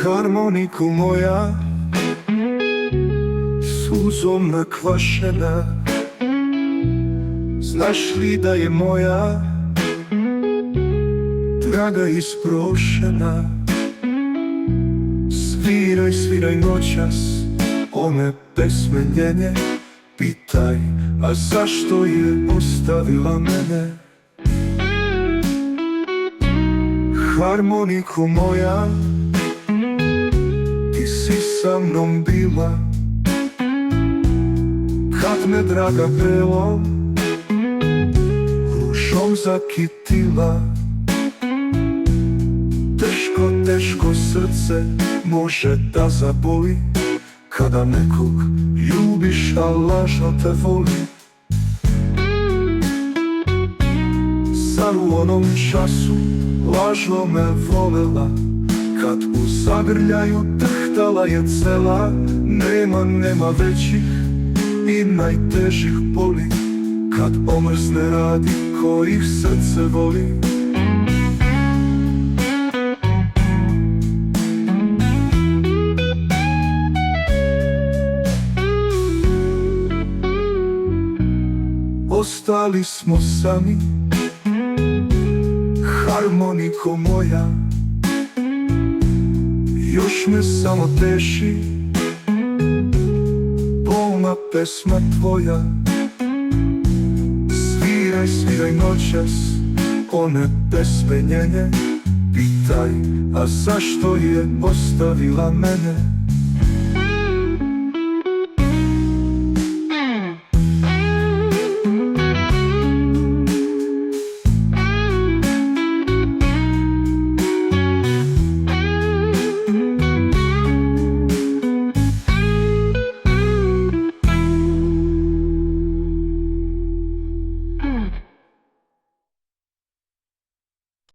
Harmoniku moja, suzom nakvašena, znaš li da je moja draga isprošena? Sviraj, sviraj noćas one pesme njene, pitaj, a zašto je ostavila mene? Harmoniku moja, ti si sa mnom bila kad me draga pelo ružom zakitila. Teško, teško srce može da zaboli kada nekog ljubiš, a lažno te voli. Zar u onom času lažno me volela, kad u zagrljaju drhtala je cela? Nema većih i najtežih boli, kad omrzne radi ko ih srce voli. Ostali smo sami, harmoniko moja, još me samo teši bolna pesma tvoja. Sviraj, sviraj noćas one pesme njene, pitaj, a zašto je ostavila mene?